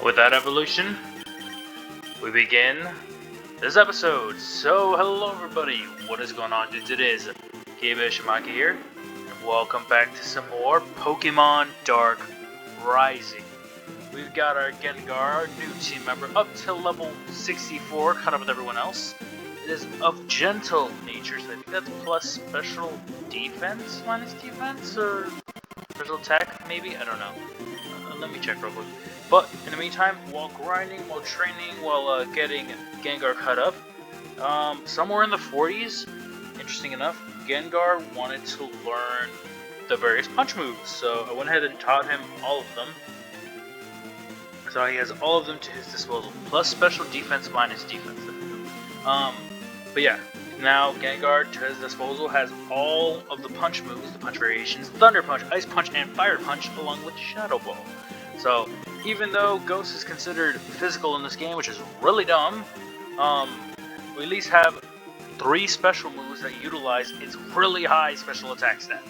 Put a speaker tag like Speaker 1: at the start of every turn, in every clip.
Speaker 1: With that evolution, we begin this episode. So, hello everybody, what is going on, dudes? It is Kiba Shimaki here, and welcome back to some more Pokemon Dark Rising. We've got our Gengar, our new team member, up to level 64, caught up with everyone else. It is of gentle nature, so I think that's plus special defense, minus defense, or special attack, maybe? I don't know. Let me check real quick. But in the meantime, while grinding, while training, while getting Gengar cut up, somewhere in the 40s, interesting enough, Gengar wanted to learn the various punch moves. So I went ahead and taught him all of them. So he has all of them to his disposal, plus special defense, minus defense. But yeah, now Gengar to his disposal has all of the punch moves, the punch variations, Thunder Punch, Ice Punch, and Fire Punch, along with Shadow Ball. So, even though Ghost is considered physical in this game, which is really dumb, we at least have 3 special moves that utilize its really high special attack stat,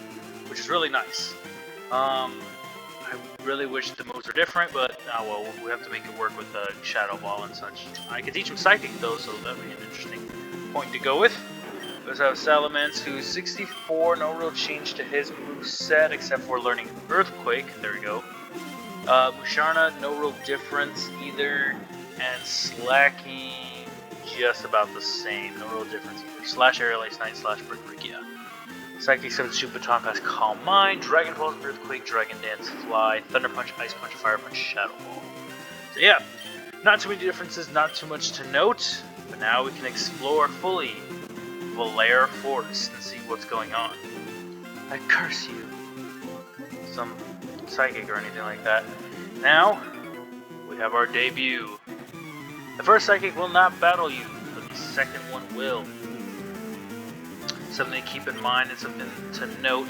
Speaker 1: which is really nice. I really wish the moves were different, but well, we have to make it work with the Shadow Ball and such. I could teach him Psychic though, so that would be an interesting point to go with. We also have Salamence, who's 64, no real change to his moveset except for learning Earthquake. There we go. Musharna, no real difference either, and Slacking, just about the same, no real difference either. Slash Aerial Ace Knight, slash Brick, yeah. Psychic 7 Super Baton Pass, Calm Mind, Dragon Pulse, Earthquake, Dragon Dance, Fly, Thunder Punch, Ice Punch, Fire Punch, Shadow Ball. So yeah, not too many differences, not too much to note, but now we can explore fully Valere Forest and see what's going on. I curse you. Some Psychic or anything like that. Now, we have our debut. The first Psychic will not battle you, but the second one will. Something to keep in mind and something to note.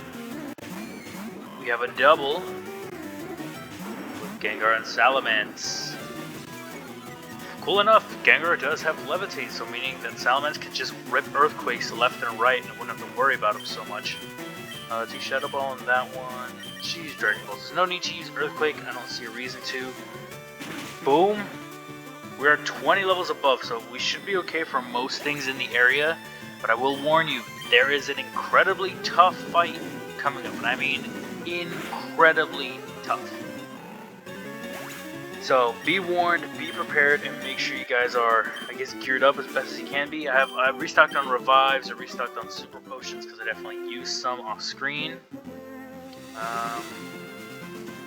Speaker 1: We have a double with Gengar and Salamence. Cool enough, Gengar does have Levitate, so meaning that Salamence can just rip Earthquakes left and right and wouldn't have to worry about him so much. Let's use Shadow Ball on that one. Use Dragon Balls. There's no need to use Earthquake. I don't see a reason to. Boom. We're 20 levels above, so we should be okay for most things in the area. But I will warn you, there is an incredibly tough fight coming up. And I mean incredibly tough. So be warned, be prepared, and make sure you guys are, I guess, geared up as best as you can be. I've restocked on Revives, I've restocked on Super Potions because I definitely used some off screen. I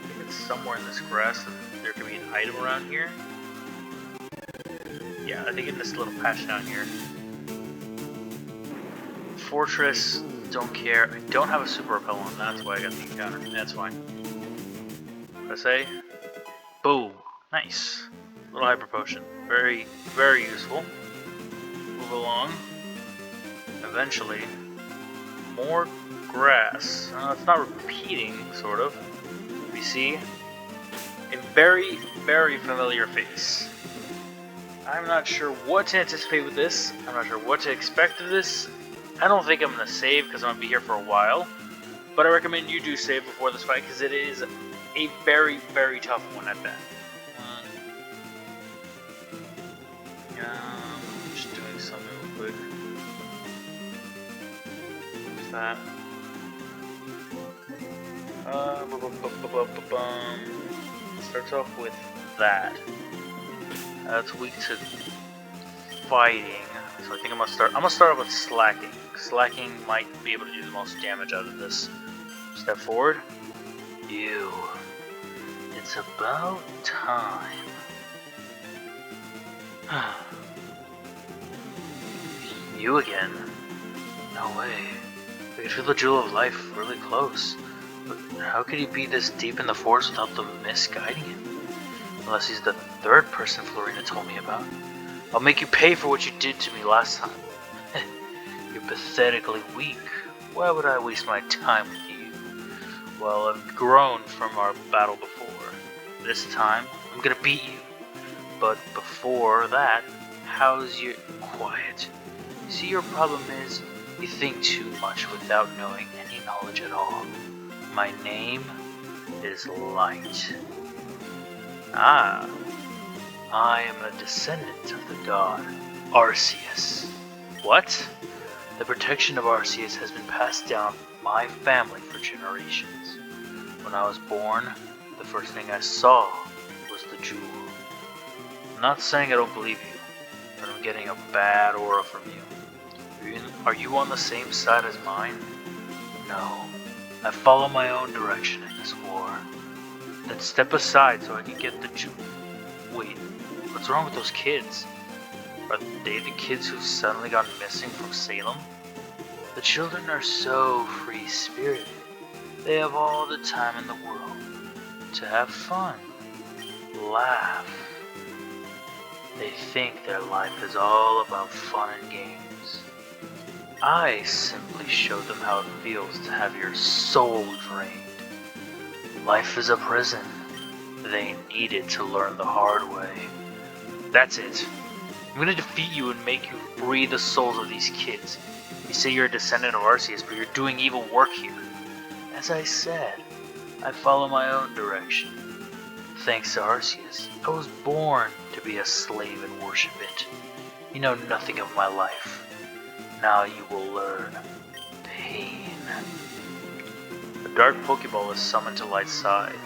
Speaker 1: think it's somewhere in this grass that there could be an item around here. Yeah, I think in this little patch down here. Fortress, don't care. I don't have a Super Repel on, that's why I got the encounter. That's fine. What did I say? Boom. Nice. Little Hyper Potion. Very, very useful. Move along. Eventually, more grass. It's not repeating, sort of. We see a very, very familiar face. I'm not sure what to anticipate with this. I'm not sure what to expect of this. I don't think I'm going to save because I'm going to be here for a while. But I recommend you do save before this fight because it is a very, very tough one at that. Just doing something real quick. What's that? Starts off with that. That's weak to fighting, so I think I'm gonna start off with Slacking. Slacking might be able to do the most damage out of this. Step forward. You. It's about time. You again? No way. I can feel the jewel of life really close. But how could he be this deep in the forest without the mist guiding him? Unless he's the third person Florina told me about. I'll make you pay for what you did to me last time. You're pathetically weak. Why would I waste my time with you? Well, I've grown from our battle before. This time, I'm gonna beat you. But before that, how's your... Quiet. See, your problem is, you think too much without knowing any knowledge at all. My name is Light. Ah, I am a descendant of the god Arceus. What? The protection of Arceus has been passed down from my family for generations. When I was born, the first thing I saw was the jewel. I'm not saying I don't believe you, but I'm getting a bad aura from you. Are you on the same side as mine? No. I follow my own direction in this war. Then step aside so I can get the jewel. Wait, what's wrong with those kids? Are they the kids who suddenly gone missing from Salem? The children are so free-spirited. They have all the time in the world to have fun, laugh. They think their life is all about fun and games. I simply show them how it feels to have your soul drained. Life is a prison. They needed to learn the hard way. That's it. I'm gonna defeat you and make you free the souls of these kids. You say you're a descendant of Arceus, but you're doing evil work here. As I said, I follow my own direction. Thanks to Arceus, I was born to be a slave and worship it. You know nothing of my life. Now you will learn pain. A dark Pokeball is summoned to Light's side.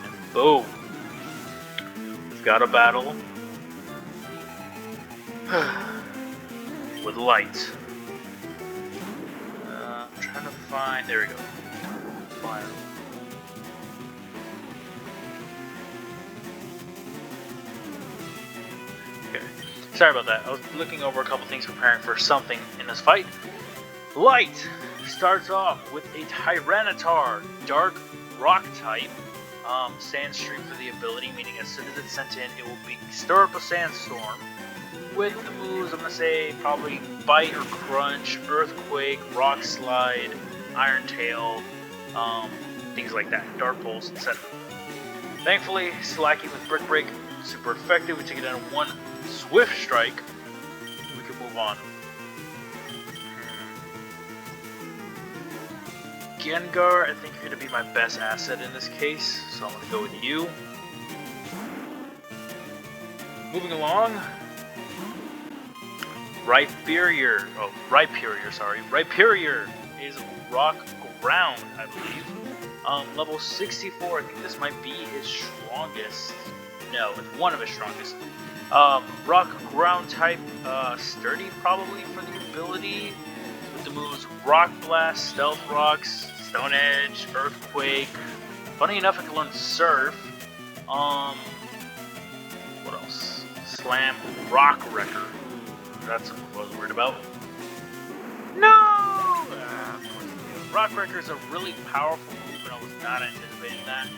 Speaker 1: And boom! We've got a battle with Light. I'm trying to find... There we go. Fire. Okay. Sorry about that. I was looking over a couple things preparing for something in this fight. Light starts off with a Tyranitar, dark rock type. Sand Stream for the ability, meaning as soon as it's sent in, it will stir up a sandstorm. With the moves, I'm going to say probably Bite or Crunch, Earthquake, Rock Slide, Iron Tail, things like that. Dark Pulse, etc. Thankfully, Slaking with Brick Break, super effective. We take it down to one Swift Strike. We can move on. Gengar, I think you're going to be my best asset in this case, so I'm going to go with you. Moving along. Rhyperior is Rock Ground, I believe. Level 64, I think this might be his strongest. No, it's one of his strongest. Rock Ground type, Sturdy probably for the ability. With the moves Rock Blast, Stealth Rocks, Stone Edge, Earthquake. Funny enough, I can learn Surf. What else? Slam, Rock Wrecker. That's what I was worried about. No! Rock Wrecker is a really powerful move, and I was not anticipating that.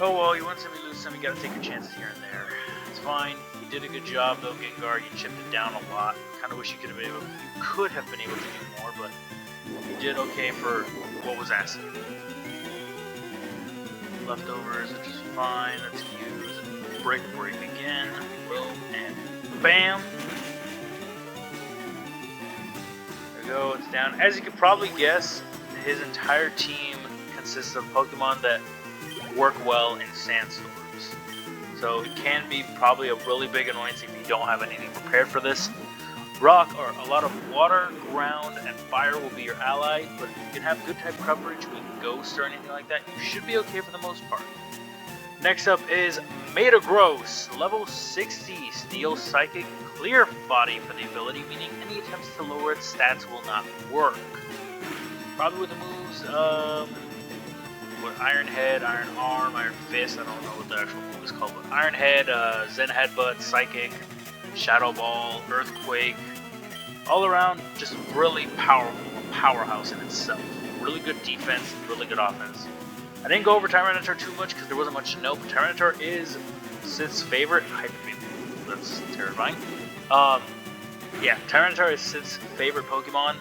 Speaker 1: Oh well, you win some, you lose some, you gotta take your chances here and there. It's fine. You did a good job though, Gengar. You chipped it down a lot. Kinda wish you could have been able to do more, but you did okay for what was asked. Leftovers, which is fine. Let's use Brick Break again. Boom, and bam! There we go, it's down. As you can probably guess, his entire team consists of Pokemon that work well in sandstorms. So it can be probably a really big annoyance if you don't have anything prepared for this. Rock or a lot of water, ground, and fire will be your ally, but if you can have good type coverage with Ghost or anything like that, you should be okay for the most part. Next up is Metagross, level 60, Steel Psychic, Clear Body for the ability, meaning any attempts to lower its stats will not work. Probably with the moves, Iron Head, Iron Arm, Iron Fist, I don't know what the actual move is called, but Iron Head, Zen Headbutt, Psychic, Shadow Ball, Earthquake, all around just really powerful, a powerhouse in itself. Really good defense, really good offense. I didn't go over Tyranitar too much because there wasn't much to know, but Tyranitar is Sid's favorite. That's terrifying. Yeah, Tyranitar is Sid's favorite Pokemon.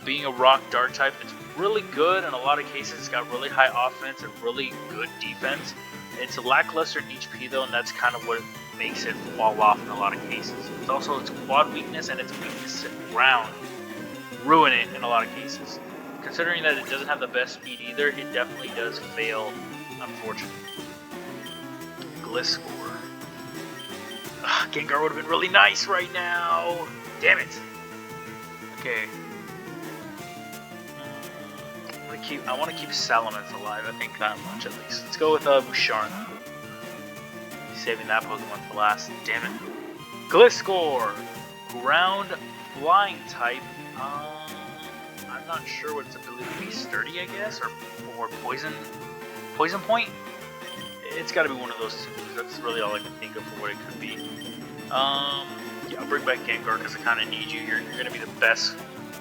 Speaker 1: Being a rock dark type, it's really good in a lot of cases. It's got really high offense and really good defense. It's lackluster in HP though, and that's kind of what makes it fall off in a lot of cases. It's also its quad weakness and its weakness to ground ruin it in a lot of cases. Considering that it doesn't have the best speed either, it definitely does fail, unfortunately. Gliscor. Gengar would have been really nice right now. Damn it. Okay. I want to keep Salamence alive. I think that much at least. Let's go with Musharna. Saving that Pokemon for last. Damn it. Gliscor! Ground flying type. I'm not sure what its ability to be. Sturdy, I guess? Or poison? Poison point? It's gotta be one of those two. That's really all I can think of for what it could be. Yeah, I'll bring back Gengar because I kind of need you. You're gonna be the best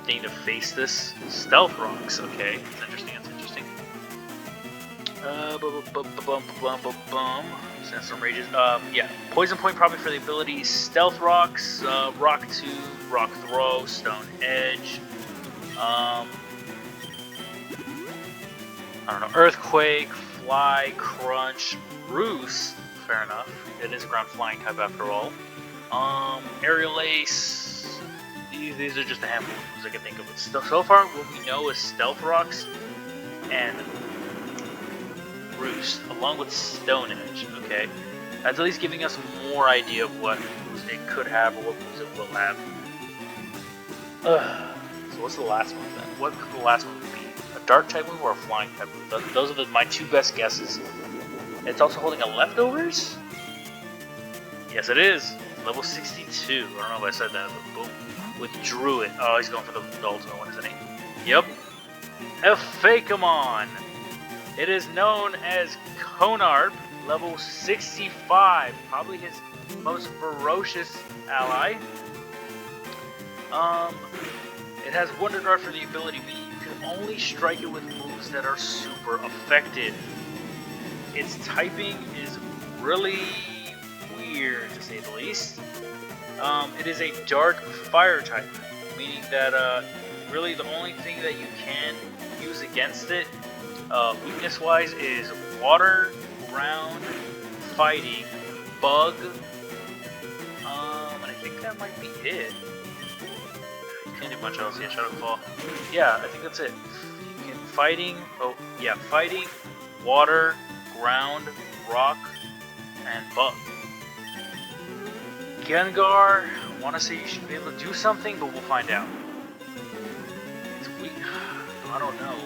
Speaker 1: thing to face this. Stealth Rocks. Okay. It's interesting. It's interesting. Send some rages. Yeah, Poison Point probably for the abilities. Stealth Rocks, Rock 2, Rock Throw, Stone Edge. I don't know. Earthquake, Fly, Crunch, Roost. Fair enough. It is a ground flying type after all. Aerial Ace. These are just a handful of moves I can think of. So far, what we know is Stealth Rocks and Roost, along with Stone Edge, okay? That's at least giving us more idea of what moves it could have or what moves it will have. So what's the last one then? What could the last one be? A Dark type move or a Flying type move? Those are my two best guesses. It's also holding a Leftovers? Yes, it is. Level 62. I don't know if I said that, but boom. With Druid. Oh, he's going for the ultimate one, isn't he? Yep. A Fakamon. It is known as Konarp, level 65, probably his most ferocious ally. It has Wonder Guard for the ability, but you can only strike it with moves that are super effective. Its typing is really weird, to say the least. It is a Dark Fire type, meaning that really the only thing that you can use against it weakness-wise is Water, Ground, Fighting, Bug, and I think that might be it. Can't do much else. Yeah, Shadow Claw. Yeah, I think that's it. You can Fighting, Fighting, Water, Ground, Rock, and Bug. Gengar, I want to say you should be able to do something, but we'll find out. It's weak. I don't know.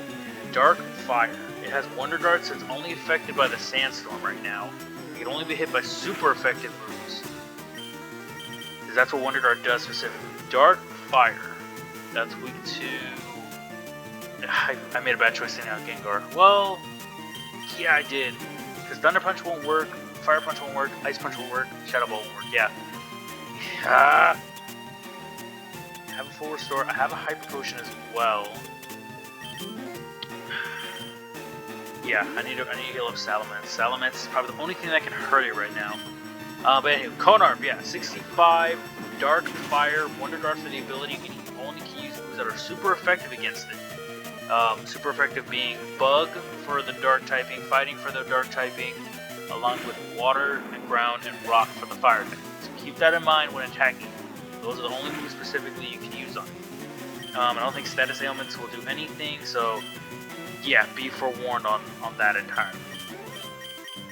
Speaker 1: Dark Fire. It has Wonder Guard, so it's only affected by the Sandstorm right now. It can only be hit by super effective moves. Because that's what Wonder Guard does specifically. Dark Fire. That's weak to... I made a bad choice saying out Gengar. Well, yeah, I did. Because Thunder Punch won't work, Fire Punch won't work, Ice Punch won't work, Shadow Ball won't work, yeah. I have a full restore. I have a Hyper Potion as well. Yeah, I need to heal up Salamence. Salamence is probably the only thing that can hurt it right now. But anyway, Konarp, yeah, 65, Dark Fire, Wonder Guard for the ability. You can only use moves that are super effective against it. Super effective being Bug for the Dark typing, Fighting for the Dark typing, along with Water and Ground and Rock for the Fire typing. So keep that in mind when attacking. Those are the only moves specifically you can use on it. I don't think status ailments will do anything, so yeah, be forewarned on that entirely.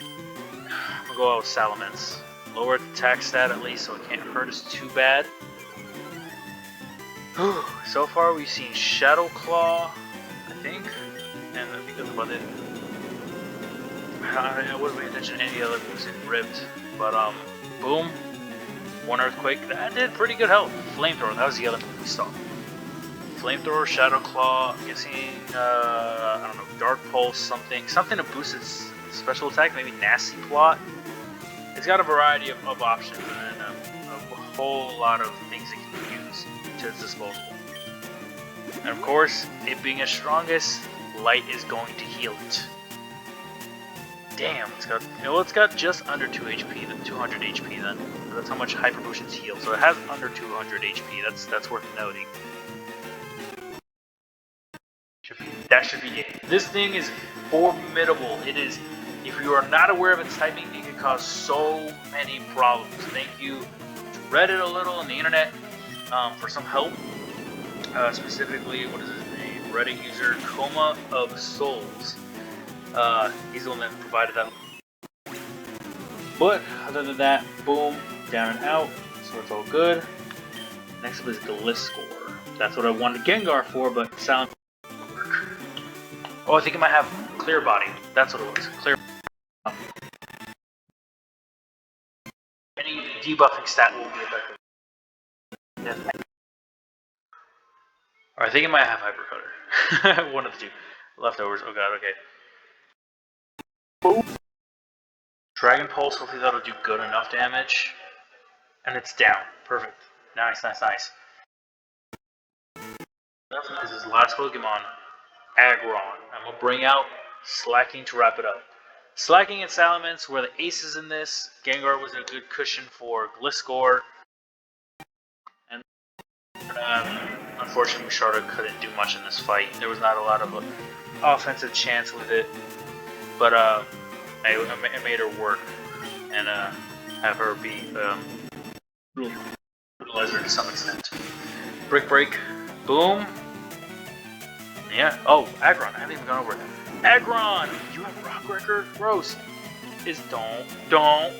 Speaker 1: I'm gonna go out with Salamence. Lower attack stat at least, so it can't hurt us too bad. So far we've seen Shadow Claw, I think, and I think that's about it. I wasn't paying attention to any other moves in Ripped, but boom, one Earthquake, that did pretty good health. Flamethrower, that was the other move we saw. Flamethrower, Shadow Claw, I'm guessing, I don't know, Dark Pulse, something to boost its special attack, maybe Nasty Plot. It's got a variety of options and a whole lot of things it can use to its disposal. And of course, it being its strongest, Light is going to heal it. Damn, it's got just under 2 HP, than 200 HP then. That's how much Hyper Potions heal. So it has under 200 HP, that's worth noting. That should be it. This thing is formidable. It is, if you are not aware of its typing, it can cause so many problems. Thank you to Reddit a little and the internet for some help. Specifically, what is his name? Reddit user Coma of Souls. He's the one that provided that. But other than that, boom, down and out, so it's all good. Next up is Gliscor. That's what I wanted Gengar for, but sound. Oh, I think it might have Clear Body. That's what it was. Clear. Any debuffing stat will be effective. Or I think it might have Hyper Cutter. One of the two. Leftovers. Oh god, okay. Dragon Pulse, hopefully that'll do good enough damage. And it's down. Perfect. Nice, nice, nice. This is last Pokemon, Aggron. I'm going to bring out Slacking to wrap it up. Slacking and Salamence were the aces in this. Gengar was a good cushion for Gliscor. And unfortunately, Sharda couldn't do much in this fight. There was not a lot of offensive chance with it. But I made her work and have her be brutalize her to some extent. Brick Break. Boom. Yeah. Oh, Aggron. I haven't even gone over it. Aggron! You have Rock Wrecker? Gross. Don't. I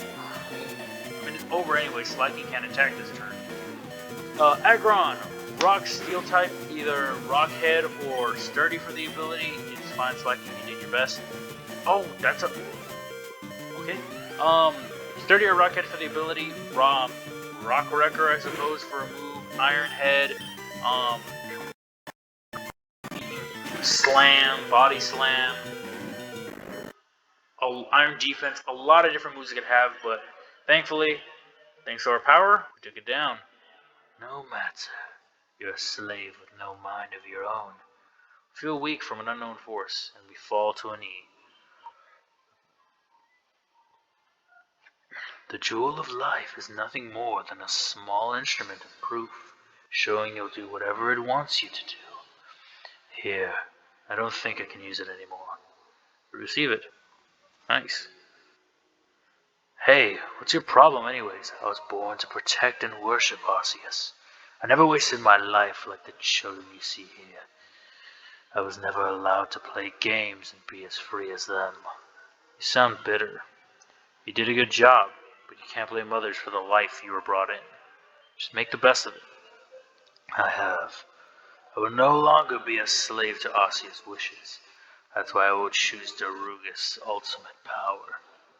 Speaker 1: mean, it's over anyway. Slacking can't attack this turn. Aggron. Rock Steel type. Either Rock Head or Sturdy for the ability. It's fine, Slacking. You did your best. Oh, that's a... Okay. Sturdy or Rock Head for the ability. Rock Wrecker, I suppose, for a move. Iron Head. Slam, Body Slam, Iron Defense, a lot of different moves it could have, but thankfully, thanks to our power, we took it down. No matter, you're a slave with no mind of your own. Feel weak from an unknown force, and we fall to a knee. The Jewel of Life is nothing more than a small instrument of proof, showing you'll do whatever it wants you to do. Here, I don't think I can use it anymore. Receive it. Nice. Hey, what's your problem anyways? I was born to protect and worship Arceus. I never wasted my life like the children you see here. I was never allowed to play games and be as free as them. You sound bitter. You did a good job, but you can't blame others for the life you were brought in. Just make the best of it. I have. I will no longer be a slave to Arceus' wishes. That's why I will choose Daruga's ultimate power.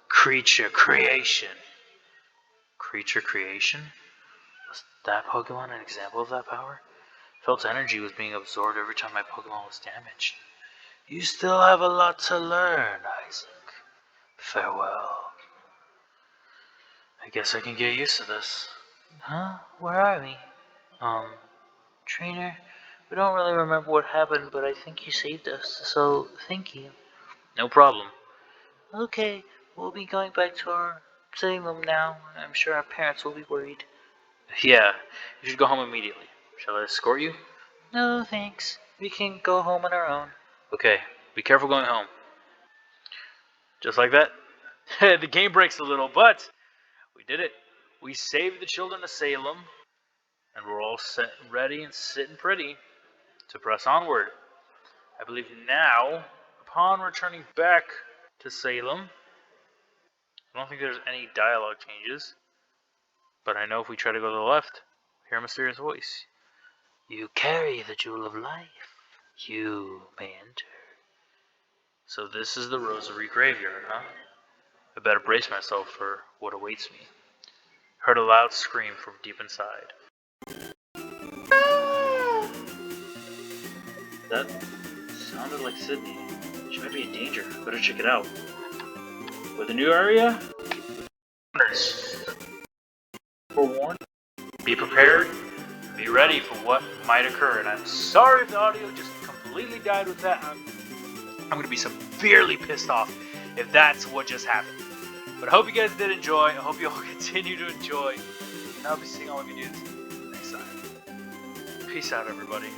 Speaker 1: Creature Creation. Creature Creation? Was that Pokemon an example of that power? Felt energy was being absorbed every time my Pokemon was damaged. You still have a lot to learn, Isaac. Farewell. I guess I can get used to this. Huh? Where are we? Trainer, we don't really remember what happened, but I think you saved us, so thank you. No problem. Okay, we'll be going back to our sitting room now. I'm sure our parents will be worried. Yeah, you should go home immediately. Shall I escort you? No, thanks. We can go home on our own. Okay, be careful going home. Just like that. The game breaks a little, but we did it. We saved the children of Salem, and we're all set and ready and sitting pretty to press onward. I believe now, upon returning back to Salem, I don't think there's any dialogue changes, but I know if we try to go to the left, we hear a mysterious voice. You carry the Jewel of Life. You may enter. So this is the Rosary Graveyard, huh? I better brace myself for what awaits me. Heard a loud scream from deep inside. That sounded like Sydney. She might be in danger. Better check it out. With a new area? Forewarned. Be prepared. Be ready for what might occur. And I'm sorry if the audio just completely died with that. I'm going to be severely pissed off if that's what just happened. But I hope you guys did enjoy. I hope you all continue to enjoy. And I'll be seeing all of you dudes next time. Peace out, everybody.